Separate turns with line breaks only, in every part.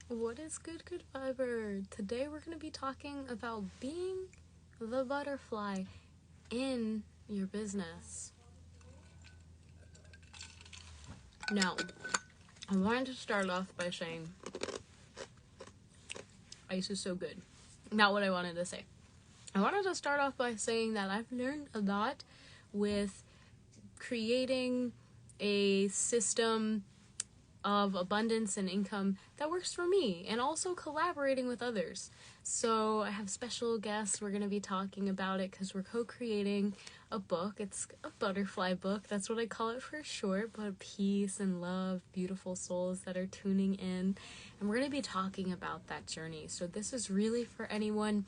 What is good Viber? Today we're going to be talking about being the butterfly in your business. Now, I wanted to start off by saying ice is so good. Not what I wanted to say. I wanted to start off by saying that I've learned a lot with creating a system of abundance and income that works for me, and also collaborating with others. So I have special guests. We're going to be talking about it because we're co-creating a book. It's a butterfly book. That's what I call it for short, but peace and love, beautiful souls that are tuning in. And we're going to be talking about that journey. So this is really for anyone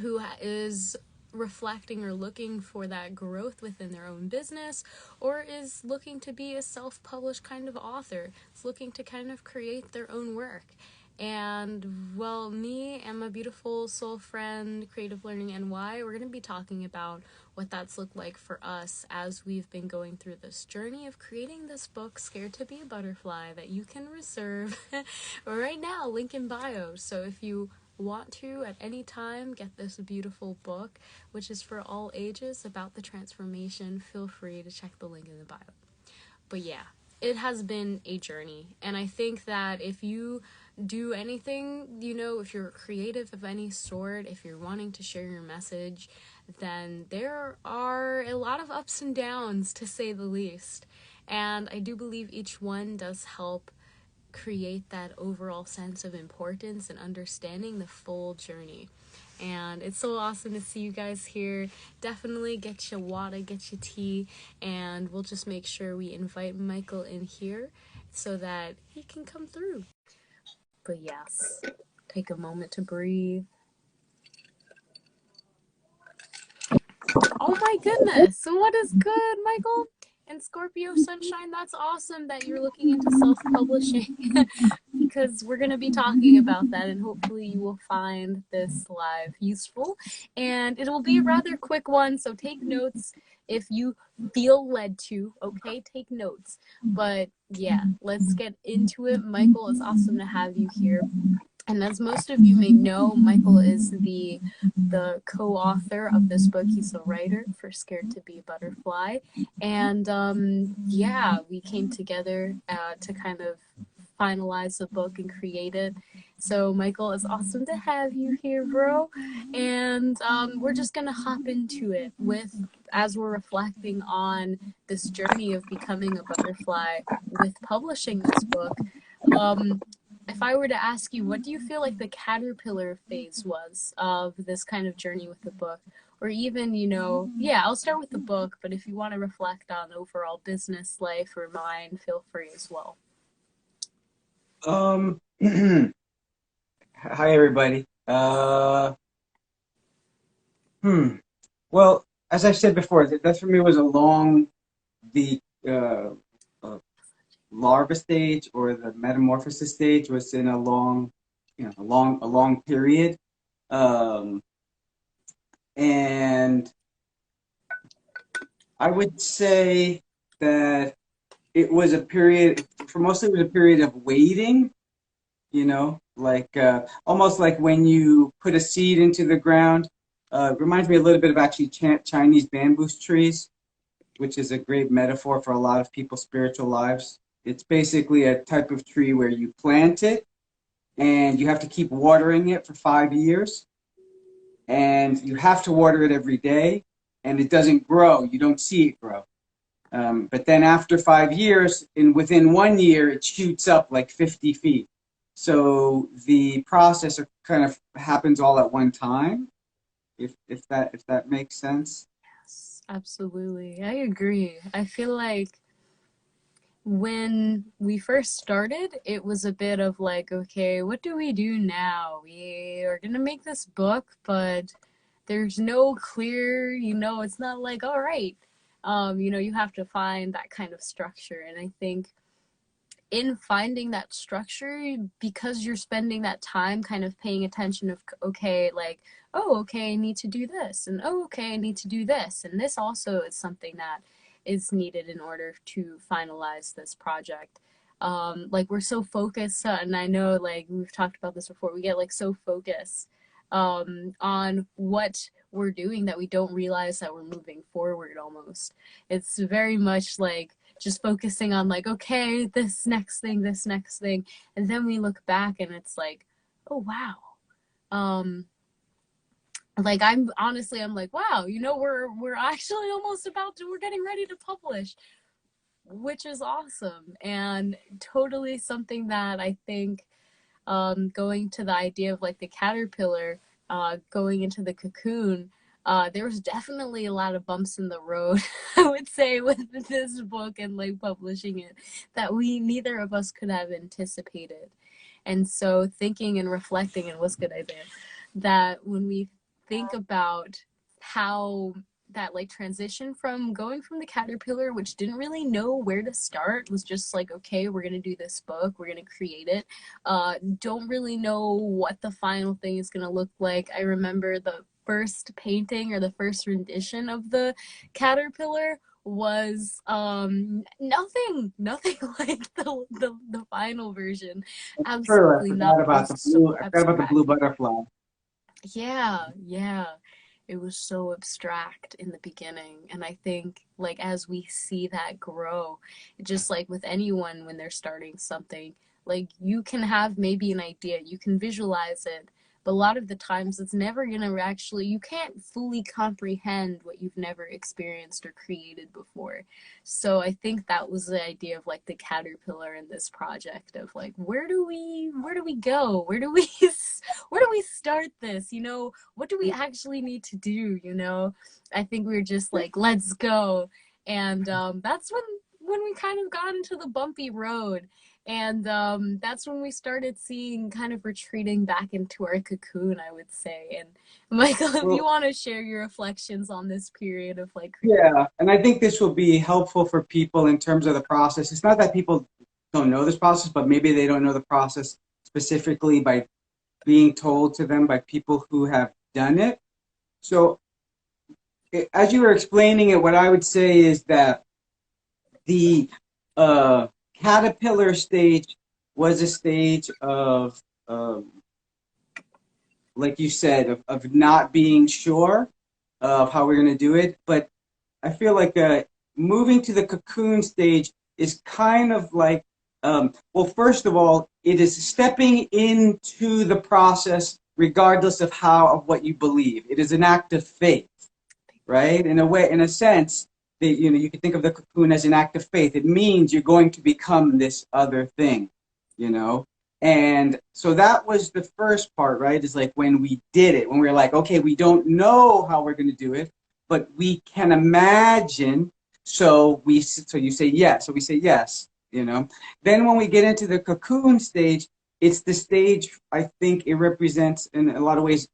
who is reflecting or looking for that growth within their own business, or is looking to be a self-published kind of author. Is looking to kind of create their own work. And, well, me and my beautiful soul friend, Creative Learning NY, we're going to be talking about what that's looked like for us as we've been going through this journey of creating this book, Scared to Be a Butterfly, that you can reserve right now, link in bio. So if you want to at any time get this beautiful book, which is for all ages, about the transformation, feel free to check the link in the bio. But yeah, it has been a journey, and I think that if you do anything, if you're creative of any sort, if you're wanting to share your message, then there are a lot of ups and downs, to say the least. And I do believe each one does help create that overall sense of importance and understanding the full journey. And it's so awesome to see you guys here. Definitely get your water, get your tea, and we'll just make sure we invite Michael in here so that he can come through. But yes, take a moment to breathe. Oh my goodness. So what is good, Michael? And Scorpio Sunshine, that's awesome that you're looking into self-publishing because we're going to be talking about that, and hopefully you will find this live useful. And it'll be a rather quick one, so take notes if you feel led to, okay? Take notes. But yeah, let's get into it. Michael, it's awesome to have you here. And as most of you may know, Michael is the co-author of this book. He's a writer for Scared to Be a Butterfly. And yeah, we came together to kind of finalize the book and create it. So Michael, it's awesome to have you here, bro. And we're just gonna hop into it as we're reflecting on this journey of becoming a butterfly with publishing this book. If I were to ask you, what do you feel like the caterpillar phase was of this kind of journey with the book? Or even, yeah, I'll start with the book, but if you want to reflect on overall business life or mine, feel free as well.
Hi everybody. Well, as I said before, that for me was the uh, uh, larva stage or the metamorphosis stage was in a long period. Um, and I would say that it was a period, for most it was a period of waiting, like almost like when you put a seed into the ground. Reminds me a little bit of actually Chinese bamboo trees, which is a great metaphor for a lot of people's spiritual lives. It's basically a type of tree where you plant it and you have to keep watering it for 5 years, and you have to water it every day, and it doesn't grow. You don't see it grow. But then after 5 years, within 1 year, it shoots up like 50 feet. So the process kind of happens all at one time, if that makes sense.
Yes, absolutely. I agree. I feel like when we first started, it was a bit of like, okay, what do we do now? We are gonna make this book, but there's no clear, it's not like, all right, you have to find that kind of structure. And I think in finding that structure, because you're spending that time kind of paying attention of, okay, like, oh, okay, I need to do this, and oh, okay, I need to do this, and this also is something that is needed in order to finalize this project. Like we're so focused, and I know like we've talked about this before, we get like so focused on what we're doing that we don't realize that we're moving forward almost. It's very much like just focusing on like, okay, this next thing. And then we look back and it's like, oh wow. Um like I'm like, wow, you know, we're actually almost about to we're getting ready to publish, which is awesome and totally something that I think going to the idea of like the caterpillar going into the cocoon, there was definitely a lot of bumps in the road, I would say, with this book and like publishing it that we neither of us could have anticipated. And so thinking and reflecting, and what's good idea, that when we think about how that like transition from going from the caterpillar, which didn't really know where to start, was just like, okay, we're gonna do this book, we're gonna create it, don't really know what the final thing is gonna look like. I remember the first painting or the first rendition of the caterpillar was nothing like the final version.
True, I
Absolutely not.
forgot
It
about
was so
I forgot about the blue
abstract.
butterfly.
Yeah. It was so abstract in the beginning. And I think, like, as we see that grow, just like with anyone when they're starting something, like, you can have maybe an idea, you can visualize it, but a lot of the times it's never going to actually, you can't fully comprehend what you've never experienced or created before. So I think that was the idea of like the caterpillar in this project of like, where do we go? Where do we start this? You know, what do we actually need to do? You know, I think we were just like, let's go. And that's when we kind of got into the bumpy road. And that's when we started seeing kind of retreating back into our cocoon, I would say. And Michael, if you
Well,
want to share your reflections on this period of like creating.
yeah, and I think this will be helpful for people in terms of the process. It's not that people don't know this process, but maybe they don't know the process specifically by being told to them by people who have done it. So, as you were explaining it, what I would say is that the uh, caterpillar stage was a stage of, like you said, of not being sure of how we're going to do it. But I feel like moving to the cocoon stage is kind of like, well, first of all, it is stepping into the process regardless of of what you believe. It is an act of faith, right? In a way, in a sense, you can think of the cocoon as an act of faith. It means you're going to become this other thing, you know. And so that was the first part, right? Is like when we did it, when we were like, okay, we don't know how we're going to do it, but we can imagine. So you say yes. So we say yes, you know. Then when we get into the cocoon stage, it's the stage I think it represents in a lot of ways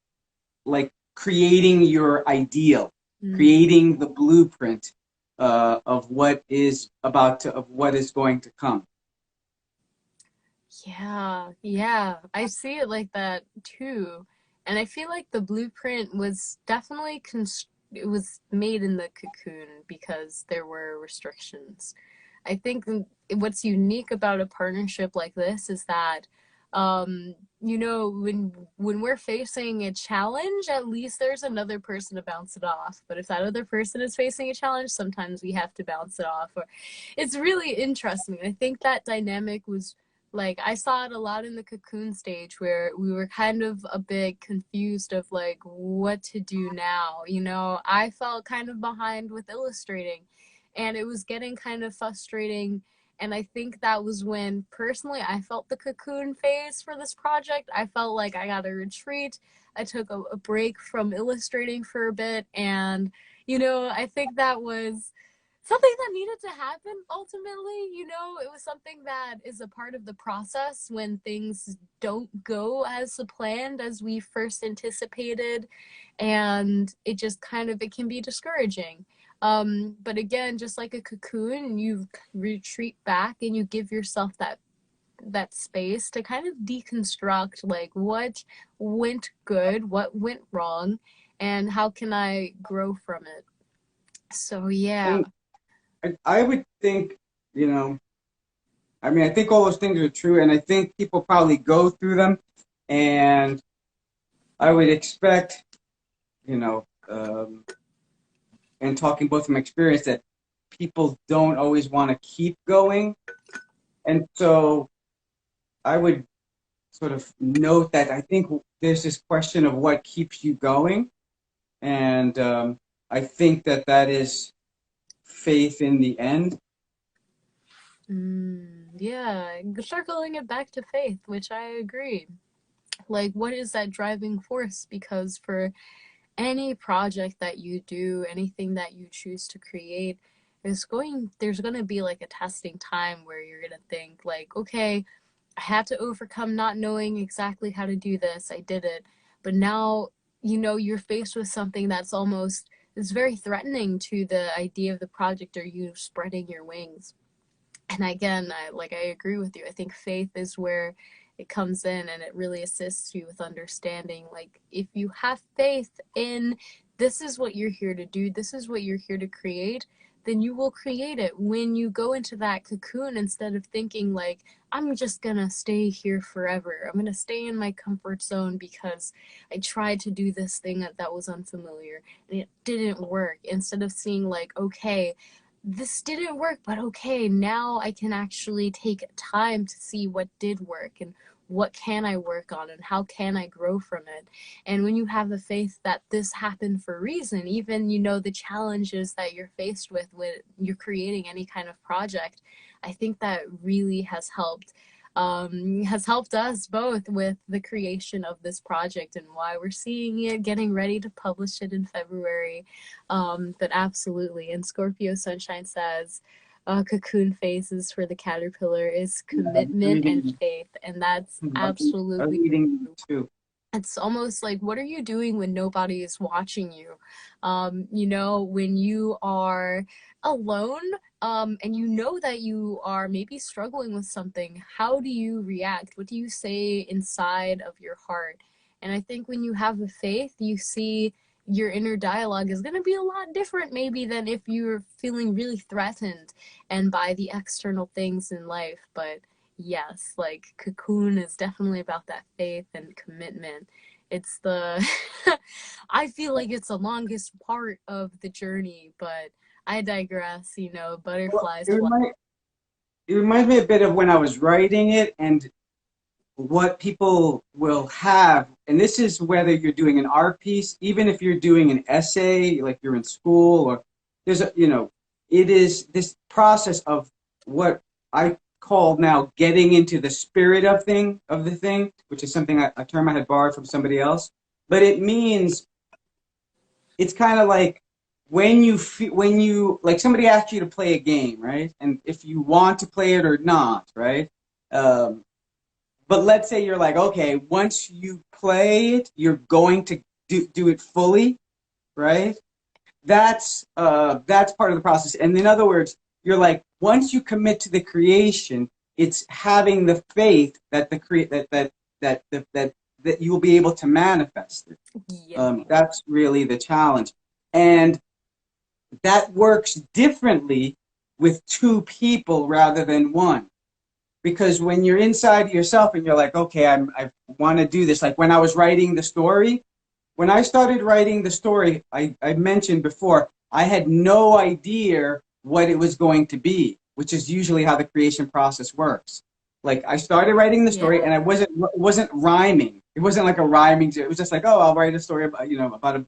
like creating your ideal,
Mm.
creating the blueprint of of what is going to come.
Yeah, I see it like that too. And I feel like the blueprint was definitely it was made in the cocoon because there were restrictions. I think what's unique about a partnership like this is that you know, when we're facing a challenge, at least there's another person to bounce it off. But if that other person is facing a challenge, sometimes we have to bounce it off. Or it's really interesting. I think that dynamic was like I saw it a lot in the cocoon stage where we were kind of a bit confused of like what to do now. You know, I felt kind of behind with illustrating and it was getting kind of frustrating. And I think that was when personally I felt the cocoon phase for this project. I felt like I got a retreat. I took a break from illustrating for a bit. And, you know, I think that was something that needed to happen ultimately. You know, it was something that is a part of the process when things don't go as planned as we first anticipated, and it just kind of it can be discouraging. But again, just like a cocoon, you retreat back and you give yourself that space to kind of deconstruct like what went good, what went wrong, and how can I grow from it. So yeah.
And I would think, you know, I mean, I think all those things are true, and I think people probably go through them, and I would expect, you know, and talking both from experience, that people don't always want to keep going. And so I would sort of note that I think there's this question of what keeps you going. And I think that that is faith in the end.
Yeah, circling it back to faith, which I agree. Like, what is that driving force? Because for any project that you do, anything that you choose to create, there's going to be like a testing time where you're going to think like, okay, I had to overcome not knowing exactly how to do this. I did it. But now, you're faced with something that's almost, it's very threatening to the idea of the project or you spreading your wings. And again, I agree with you. I think faith is where it comes in, and it really assists you with understanding. Like, if you have faith in this is what you're here to do, this is what you're here to create, then you will create it. When you go into that cocoon, instead of thinking like, I'm just gonna stay here forever, I'm gonna stay in my comfort zone because I tried to do this thing that was unfamiliar and it didn't work, instead of seeing like, okay, this didn't work, but okay, now I can actually take time to see what did work and what can I work on and how can I grow from it. And when you have the faith that this happened for a reason, even the challenges that you're faced with when you're creating any kind of project, I think that really has helped us both with the creation of this project and why we're seeing it, getting ready to publish it in February. But absolutely. And Scorpio Sunshine says, cocoon phases for the caterpillar is
I'm
commitment and
reading,
faith. And that's
I'm
absolutely
reading too.
it's almost like, what are you doing when nobody is watching you? When you are alone, and that you are maybe struggling with something, how do you react? What do you say inside of your heart? And I think when you have the faith, you see your inner dialogue is going to be a lot different maybe than if you're feeling really threatened and by the external things in life. But yes, like Cocoon is definitely about that faith and commitment. It's the I feel like it's the longest part of the journey, but I digress,
Well,
butterflies
it
fly.
reminds me a bit of when I was writing it, and what people will have, and this is whether you're doing an art piece, even if you're doing an essay, like you're in school, or there's it is this process of what I call now getting into the spirit of the thing, which is something a term I had borrowed from somebody else. But it means it's kind of like when you like somebody asks you to play a game, right? And if you want to play it or not, right? Um, but let's say you're like, okay, once you play it, you're going to do it fully, right? That's part of the process. And in other words, you're like, once you commit to the creation, it's having the faith that the create that you will be able to manifest it.
Yeah.
That's really the challenge, and that works differently with two people rather than one, because when you're inside yourself and you're like, okay, I want to do this. Like when I was writing the story, when I started writing the story, I mentioned before, I had no idea what it was going to be, which is usually how the creation process works. Like I started writing the
Yeah.
story, and it wasn't rhyming. It wasn't like a rhyming. It was just like, oh, I'll write a story about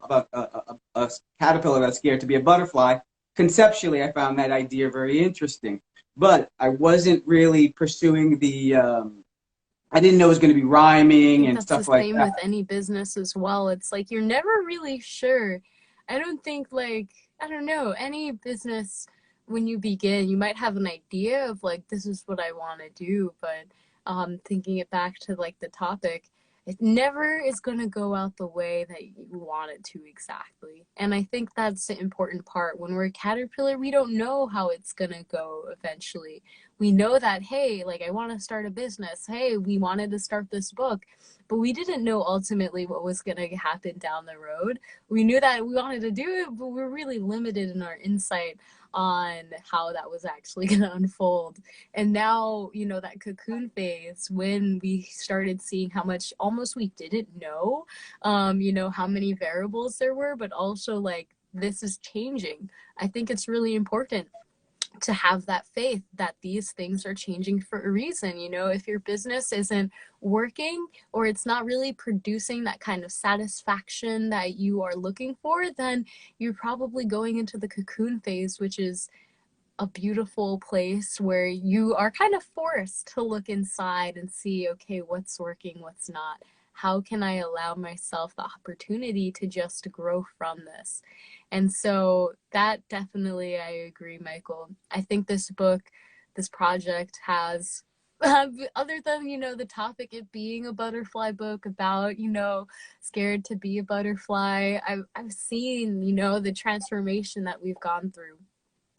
a caterpillar that's scared to be a butterfly. Conceptually, I found that idea very interesting, but I wasn't really pursuing the. I didn't know it was going to be
I
rhyming
think
and
that's the
stuff like
same
that.
with any business as well. It's like you're never really sure. I don't think like I don't know, any business when you begin, you might have an idea of like this is what I want to do, but thinking it back to like the topic, it never is going to go out the way that you want it to exactly. And I think that's the important part. When we're a caterpillar, we don't know how it's going to go eventually. we know that, hey, like, I want to start a business. Hey, we wanted to start this book, but we didn't know ultimately what was going to happen down the road. We knew that we wanted to do it, but we were really limited in our insight on how that was actually going to unfold. And now, you know, that cocoon phase, when we started seeing how much almost we didn't know, you know, how many variables there were, but also like, this is changing. I think it's really important to have that faith that these things are changing for a reason. You know, if your business isn't working or it's not really producing that kind of satisfaction that you are looking for, then you're probably going into the cocoon phase, which is a beautiful place where you are kind of forced to look inside and see, okay, what's working, what's not. How can I allow myself the opportunity to just grow from this? And so that definitely, I agree, Michael. I think this book, this project has, other than, you know, the topic, it being a butterfly book about, you know, scared to be a butterfly, I've seen, you know, the transformation that we've gone through.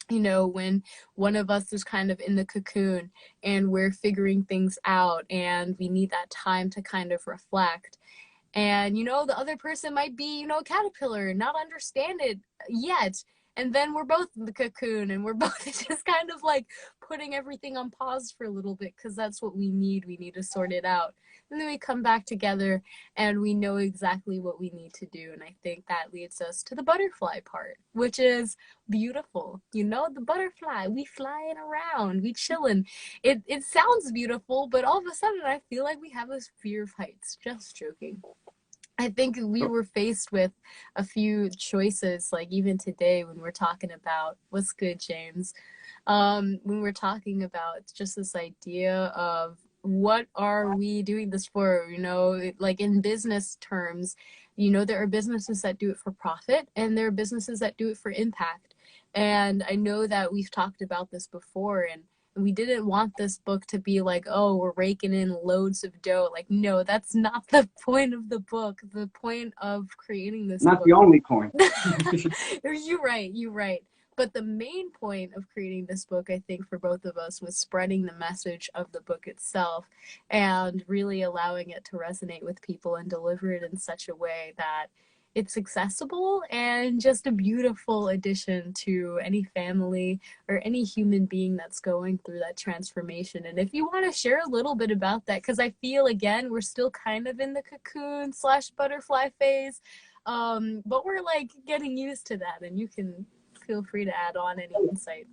You know, when one of us is kind of in the cocoon and we're figuring things out and we need that time to kind of reflect, and you know, the other person might be, you know, a caterpillar and not understand it yet, and then we're both in the cocoon and we're both just kind of like putting everything on pause for a little bit because that's what we need to sort it out, and then we come back together and we know exactly what we need to do. And I think that leads us to the butterfly part, which is beautiful. You know, the butterfly, we flying around, we chilling. It sounds beautiful, but all of a sudden I feel like we have this fear of heights. Just joking. I think we were faced with a few choices, like even today when we're talking about what's good, James. When we're talking about just this idea of what are we doing this for, you know, like in business terms, you know, there are businesses that do it for profit and there are businesses that do it for impact. And I know that we've talked about this before, and we didn't want this book to be like, oh, we're raking in loads of dough. Like, no, that's not the point of the book. The point of creating this
Not
book.
the only point.
You're right. You're right. But the main point of creating this book, I think, for both of us was spreading the message of the book itself and really allowing it to resonate with people and deliver it in such a way that it's accessible and just a beautiful addition to any family or any human being that's going through that transformation. And if you want to share a little bit about that, because I feel, again, we're still kind of in the cocoon / butterfly phase, but we're like getting used to that, and you can feel free to add on any insight.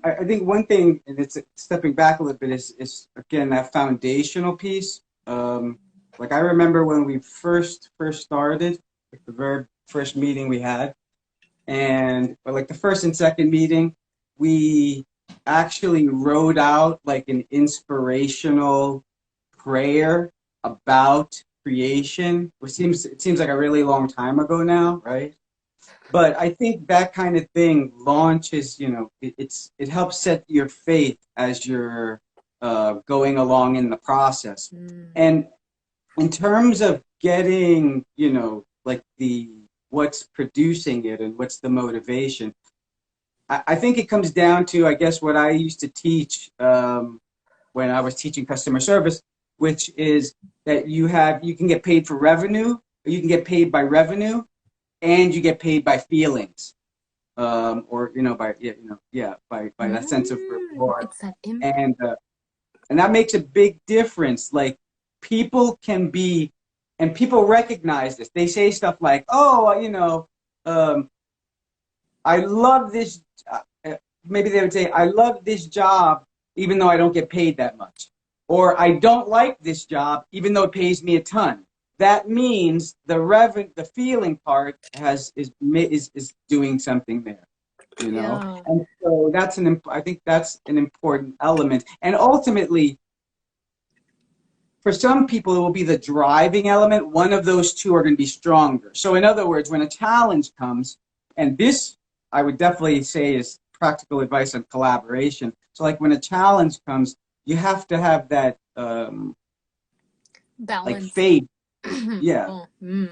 I think one thing, and it's stepping back a little bit, is again that foundational piece. Like I remember when we first started, like the very first meeting we had, but like the first and second meeting, we actually wrote out like an inspirational prayer about creation. It seems like a really long time ago now, right? But I think that kind of thing launches, you know, it helps set your faith as you're going along in the process. And in terms of getting, you know, like what's producing it and what's the motivation, I think it comes down to, I guess, what I used to teach when I was teaching customer service, which is that you can get paid for revenue, or you can get paid by revenue, and you get paid by feelings, or you know, by that sense of reward,
It's that impact.
And that makes a big difference. Like people can be, and people recognize this. They say stuff like, "Oh, you know, I love this." Maybe they would say, "I love this job, even though I don't get paid that much," or "I don't like this job, even though it pays me a ton." That means the feeling part is doing something there, you know.
Yeah.
And so I think that's an important element. And ultimately, for some people, it will be the driving element. One of those two are going to be stronger. So in other words, when a challenge comes, and this I would definitely say is practical advice on collaboration. So like when a challenge comes, you have to have that like
Balance.
faith. Yeah.
Oh,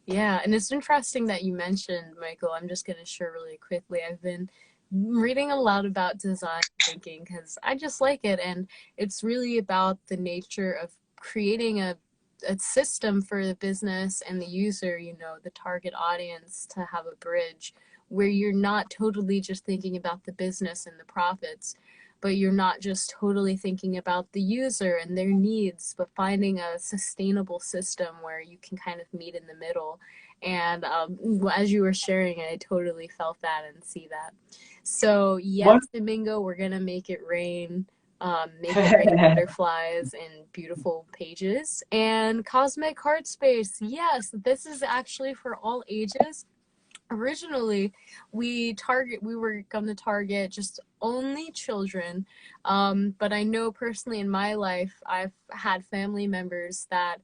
yeah, and it's interesting that you mentioned, Michael. I'm just going to share really quickly. I've been reading a lot about design thinking because I just like it, and it's really about the nature of creating a system for the business and the user, you know, the target audience, to have a bridge where you're not totally just thinking about the business and the profits, but you're not just totally thinking about the user and their needs, but finding a sustainable system where you can kind of meet in the middle. And as you were sharing, I totally felt that and see that. So yes,
One
Domingo, we're gonna make it rain. Make it rain butterflies and beautiful pages and cosmic heart space. Yes, this is actually for all ages. Originally, we were going to target just only children, but I know personally in my life I've had family members that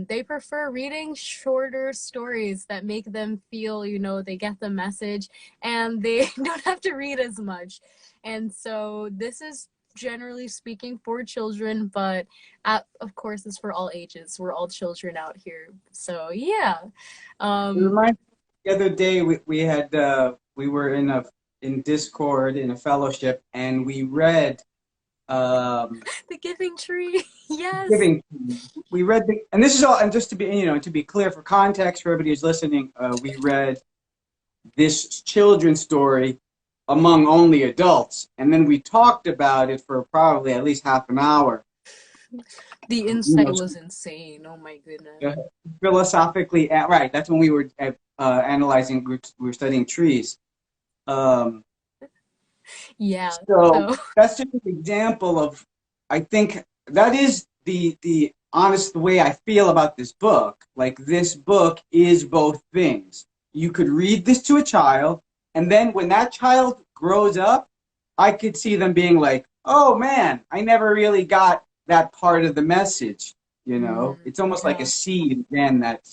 they prefer reading shorter stories that make them feel, you know, they get the message and they don't have to read as much. And so this is generally speaking for children, but of course it's for all ages. We're all children out here. So yeah.
It
um
reminds me, the other day we had we were in Discord in a fellowship, and we read um,
The Giving Tree. Yes.
Giving. We read the, and this is all, and just to be, you know, to be clear for context for everybody who's listening, we read this children's story among only adults, and then we talked about it for probably at least half an hour.
The
You
insight
know,
was insane. Oh my goodness.
philosophically, right? That's when we were analyzing. We were studying trees. Um,
Yeah.
so
So
that's just an example of. I think that is the honest way I feel about this book. Like, this book is both things. You could read this to a child, and then when that child grows up, I could see them being like, "Oh man, I never really got that part of the message." You know, it's almost like a
yeah.
seed again that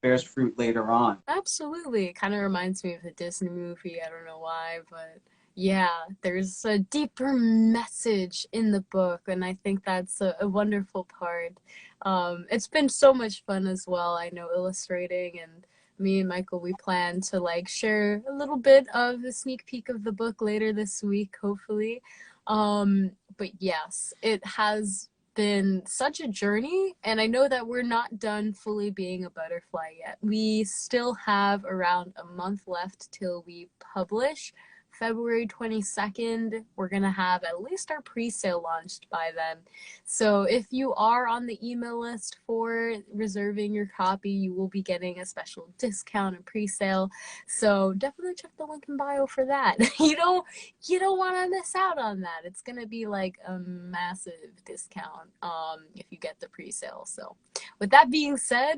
bears fruit later on.
Absolutely. It kind of reminds me of a Disney movie. I don't know why, but yeah, there's a deeper message in the book, and I think that's a wonderful part. It's been so much fun as well. I know illustrating, and me and Michael, we plan to like share a little bit of a sneak peek of the book later this week, hopefully. But yes, it has been such a journey, and I know that we're not done fully being a butterfly yet. We still have around a month left till we publish. February 22nd, we're going to have at least our pre-sale launched by then. So if you are on the email list for reserving your copy, you will be getting a special discount and pre-sale. So definitely check the link in bio for that. You don't want to miss out on that. It's going to be like a massive discount if you get the pre-sale. So with that being said,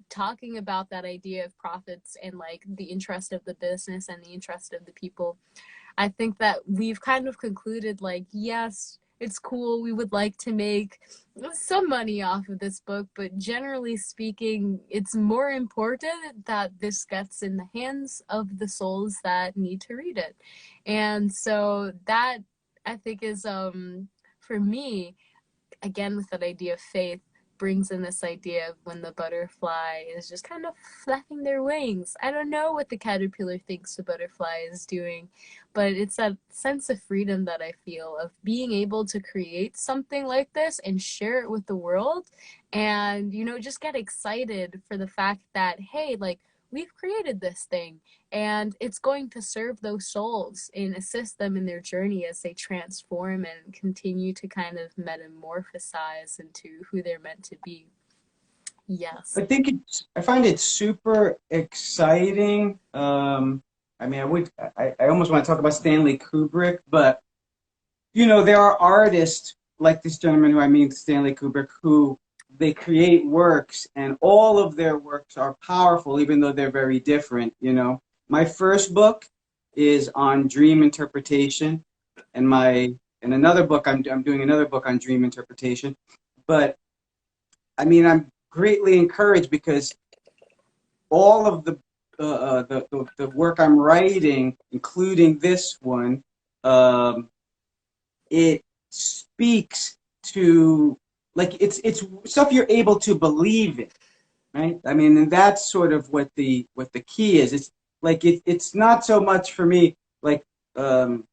talking about that idea of profits and like the interest of the business and the interest of the people, I think that we've kind of concluded like, yes, it's cool. We would like to make some money off of this book, but generally speaking, it's more important that this gets in the hands of the souls that need to read it. And so that, I think, is for me, again with that idea of faith, brings in this idea of when the butterfly is just kind of flapping their wings. I don't know what the caterpillar thinks the butterfly is doing, but it's that sense of freedom that I feel of being able to create something like this and share it with the world, and, you know, just get excited for the fact that, hey, like, we've created this thing and it's going to serve those souls and assist them in their journey as they transform and continue to kind of metamorphosize into who they're meant to be. Yes.
I find it super exciting. I mean, I almost want to talk about Stanley Kubrick, but you know, there are artists like this gentleman who I mean, Stanley Kubrick, who they create works, and all of their works are powerful, even though they're very different. You know, my first book is on dream interpretation, and another book I'm doing another book on dream interpretation, but I mean, I'm greatly encouraged because all of the work I'm writing, including this one, it speaks to, like, it's stuff you're able to believe in, right? I mean, and that's sort of what the key is. It's like it's not so much for me like um,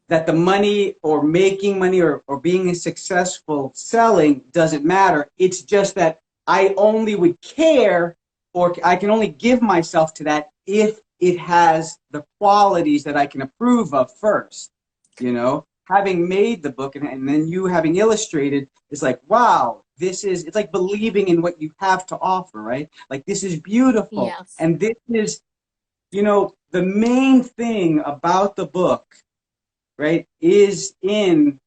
that the money or making money or being successful selling doesn't matter. It's just that I only would care, or I can only give myself to that if it has the qualities that I can approve of first. You know, having made the book and then you having illustrated, it's like, wow, it's like believing in what you have to offer, right? Like, this is beautiful.
Yes.
And this is, the main thing about the book, right, is in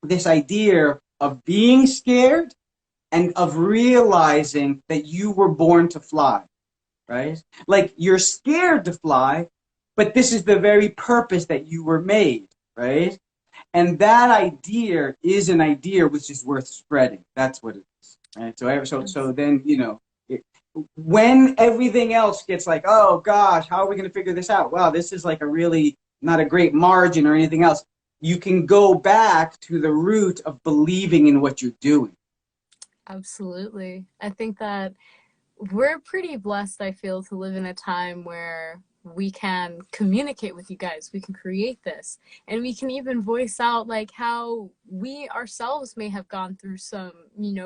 this idea of being scared and of realizing that you were born to fly, right? Like, you're scared to fly, but this is the very purpose that you were made, right? And that idea is an idea which is worth spreading. That's what it is, right? So then, when everything else gets like, oh gosh, how are we going to figure this out? Wow, this is like a really not a great margin or anything else. You can go back to the root of believing in what you're doing.
Absolutely. I think that we're pretty blessed, I feel, to live in a time where we can communicate with you guys. We can create this. And we can even voice out like how we ourselves may have gone through some,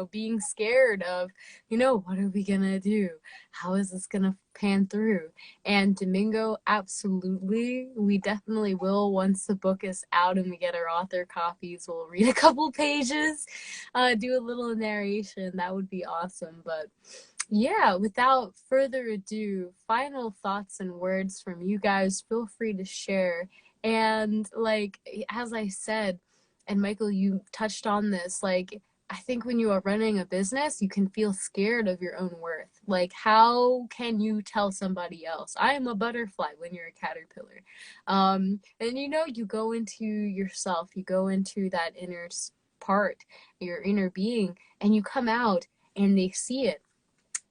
being scared of, what are we gonna do? How is this gonna pan through? And Domingo, absolutely, we definitely will once the book is out and we get our author copies. We'll read a couple pages, do a little narration. That would be awesome. But yeah, without further ado, final thoughts and words from you guys. Feel free to share. And like, as I said, and Michael, you touched on this, like, I think when you are running a business, you can feel scared of your own worth. Like, how can you tell somebody else, I am a butterfly, when you're a caterpillar? And you go into yourself, you go into that inner part, your inner being, and you come out and they see it.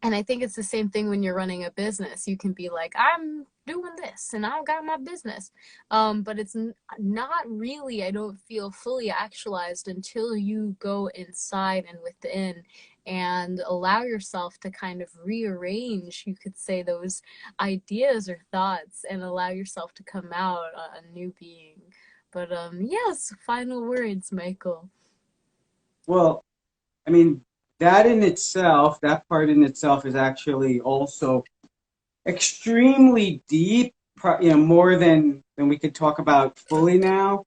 And I think it's the same thing when you're running a business. You can be like, I'm doing this and I've got my business. But it's not really, I don't feel, fully actualized until you go inside and within and allow yourself to kind of rearrange, you could say, those ideas or thoughts and allow yourself to come out a new being. But yes, final words, Michael.
Well, I mean, that part in itself is actually also extremely deep, more than we could talk about fully now.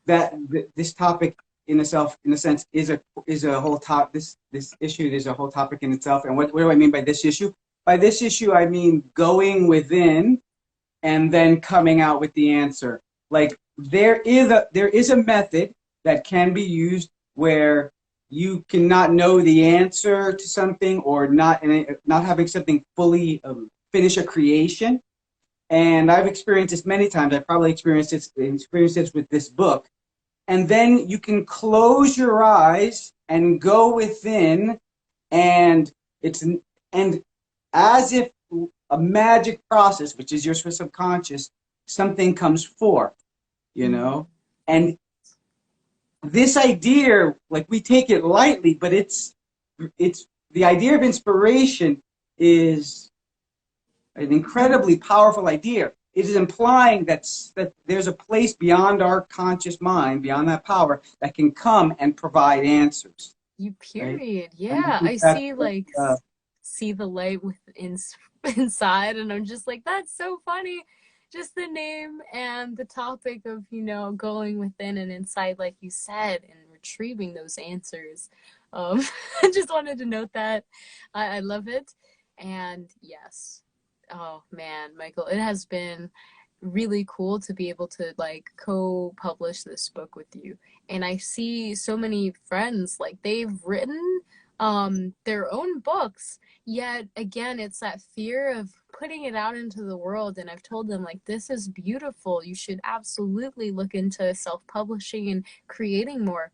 This topic in itself, in a sense, is a whole top. This issue is a whole topic in itself. And what do I mean by this issue? By this issue, I mean going within and then coming out with the answer. Like, there is a method that can be used where you cannot know the answer to something, or not having something fully finish a creation. And I've experienced this many times. I've probably experienced this with this book. And then you can close your eyes and go within, and and as if a magic process, which is your subconscious, something comes forth, and this idea, like, we take it lightly, but it's the idea of inspiration is an incredibly powerful idea. It is implying that there's a place beyond our conscious mind, beyond that power, that can come and provide answers.
You
Right?
period.
And I
Yeah,
think
I
that's
see
what,
like see the light within inside, and I'm just like, that's so funny. Just the name and the topic of, going within and inside, like you said, and retrieving those answers. I just wanted to note that. I love it. And yes. Oh man, Michael, it has been really cool to be able to like co-publish this book with you. And I see so many friends, like, they've written their own books, yet again it's that fear of putting it out into the world. And I've told them, like, this is beautiful, you should absolutely look into self-publishing and creating more.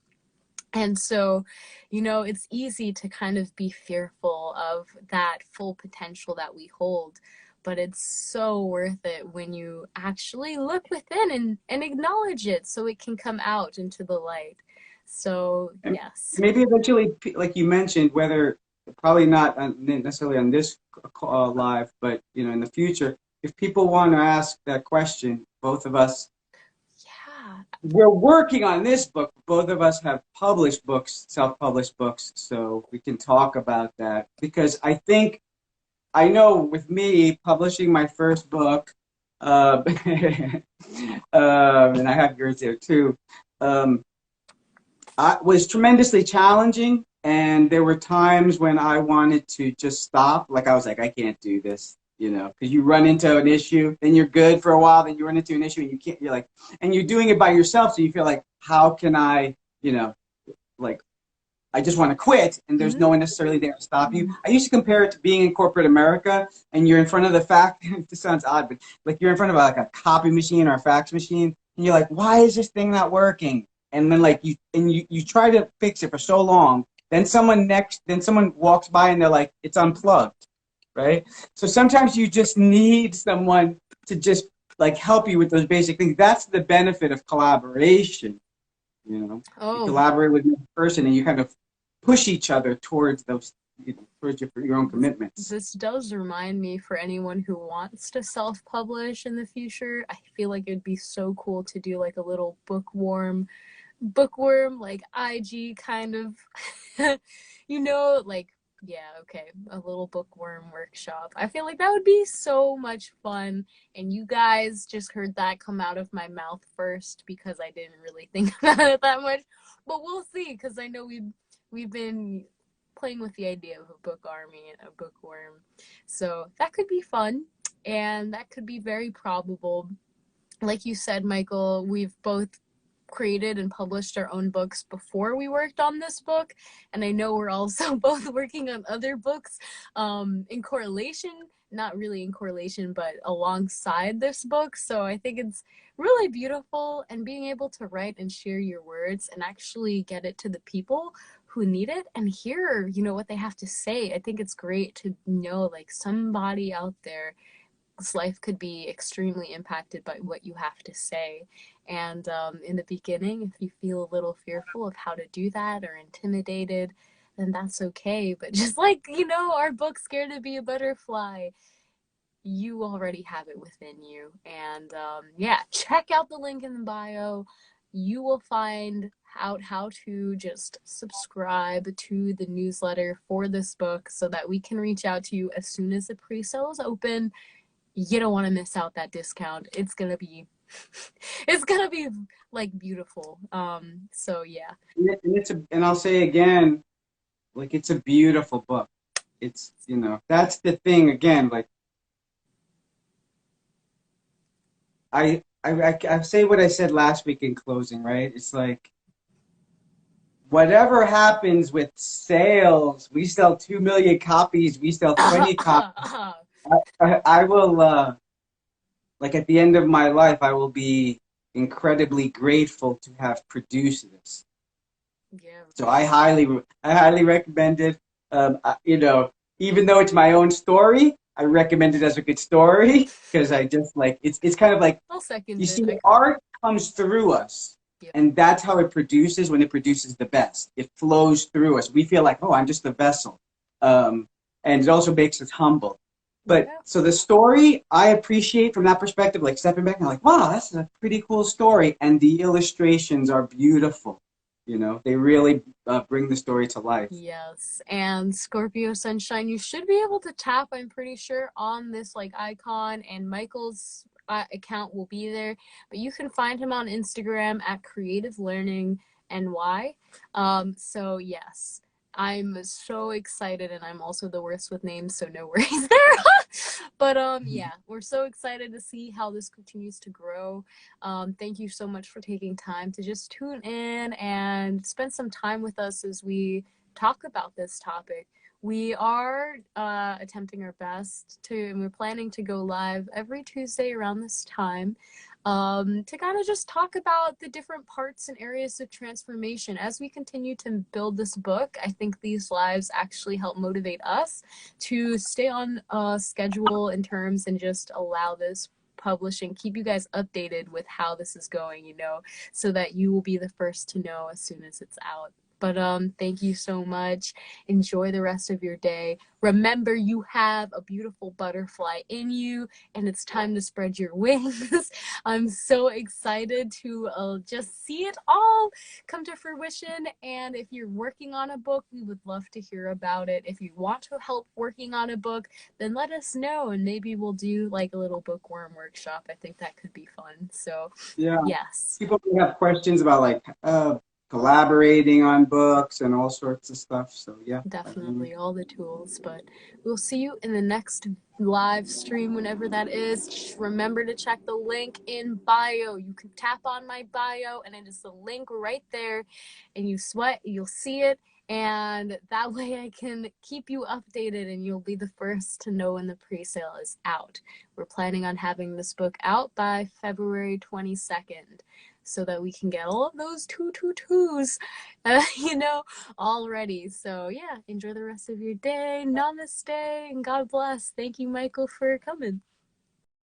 And so, it's easy to kind of be fearful of that full potential that we hold, but it's so worth it when you actually look within and acknowledge it so it can come out into the light. So,
and
yes.
maybe eventually, like you mentioned, whether probably not necessarily on this live, but in the future, if people want to ask that question, both of us,
Yeah.
we're working on this book. Both of us have published books, self-published books, so we can talk about that. Because I know with me publishing my first book, and I have yours there too, um, was tremendously challenging. And there were times when I wanted to just stop. Like I was like, I can't do this, because you run into an issue, then you're good for a while, then you run into an issue and you can't, you're like, and you're doing it by yourself. So you feel like, how can I, like, I just want to quit, and there's no one necessarily there to stop you. I used to compare it to being in corporate America, and you're in front of the fact. This sounds odd, but like you're in front of like a copy machine or a fax machine, and you're like, why is this thing not working? And then like you try to fix it for so long, then someone walks by and they're like, it's unplugged, right? So sometimes you just need someone to just like help you with those basic things. That's the benefit of collaboration. You
Oh,
collaborate with another person and you kind of push each other towards those, towards your own commitments.
this does remind me, for anyone who wants to self-publish in the future, I feel like it'd be so cool to do like a little bookworm like IG kind of like, yeah, okay, a little bookworm workshop. I feel like that would be so much fun, and you guys just heard that come out of my mouth first because I didn't really think about it that much. But we'll see, because I know we've been playing with the idea of a book army and a bookworm. So that could be fun, and that could be very probable. Like you said, Michael, we've both created and published our own books before we worked on this book, and I know we're also both working on other books in correlation, not really in correlation, but alongside this book. So I think it's really beautiful, and being able to write and share your words and actually get it to the people who need it and hear what they have to say. I think it's great to know like somebody out there, this life could be extremely impacted by what you have to say. And in the beginning, if you feel a little fearful of how to do that or intimidated, then that's okay. But just like, our book, Scared to Be a Butterfly, you already have it within you. And yeah, check out the link in the bio. You will find out how to just subscribe to the newsletter for this book so that we can reach out to you as soon as the pre-sale is open. You don't want to miss out that discount. It's gonna be like beautiful. So yeah.
And I'll say again, like it's a beautiful book. It's that's the thing again. Like I say what I said last week in closing, right? It's like whatever happens with sales, we sell 2 million copies, we sell 20 copies. I will like at the end of my life, I will be incredibly grateful to have produced this.
Yeah.
So I highly recommend it. Even though it's my own story, I recommend it as a good story because I just like it's kind of like
I'll second
you
it.
see, art comes through us,
Yep.
and that's how it produces when it produces the best. It flows through us. We feel like, oh, I'm just a vessel, and it also makes us humble. But
Yeah.
so the story I appreciate from that perspective, like stepping back and I'm like, wow, that's a pretty cool story, and the illustrations are beautiful. They really bring the story to life.
Yes, and Scorpio Sunshine, you should be able to tap, I'm pretty sure, on this like icon, and Michael's account will be there, but you can find him on Instagram at Creative Learning NY. So yes, I'm so excited, and I'm also the worst with names, so no worries there. But yeah, we're so excited to see how this continues to grow. Thank you so much for taking time to just tune in and spend some time with us as we talk about this topic. We are attempting our best and we're planning to go live every Tuesday around this time, to kind of just talk about the different parts and areas of transformation. As we continue to build this book, I think these lives actually help motivate us to stay on schedule in terms and just allow this publishing, keep you guys updated with how this is going, so that you will be the first to know as soon as it's out. But thank you so much. Enjoy the rest of your day. Remember, you have a beautiful butterfly in you, and it's time to spread your wings. I'm so excited to just see it all come to fruition. And if you're working on a book, we would love to hear about it. If you want to help working on a book, then let us know, and maybe we'll do like a little bookworm workshop. I think that could be fun. So,
Yeah.
yes.
People may have questions about like collaborating on books and all sorts of stuff. So yeah.
Definitely all the tools, but we'll see you in the next live stream whenever that is. Remember to check the link in bio. You can tap on my bio and it is the link right there, and you'll see it, and that way I can keep you updated and you'll be the first to know when the pre-sale is out. We're planning on having this book out by February 22nd so that we can get all of those 222s all ready. So yeah, enjoy the rest of your day. Namaste and God bless. Thank you, Michael, for coming.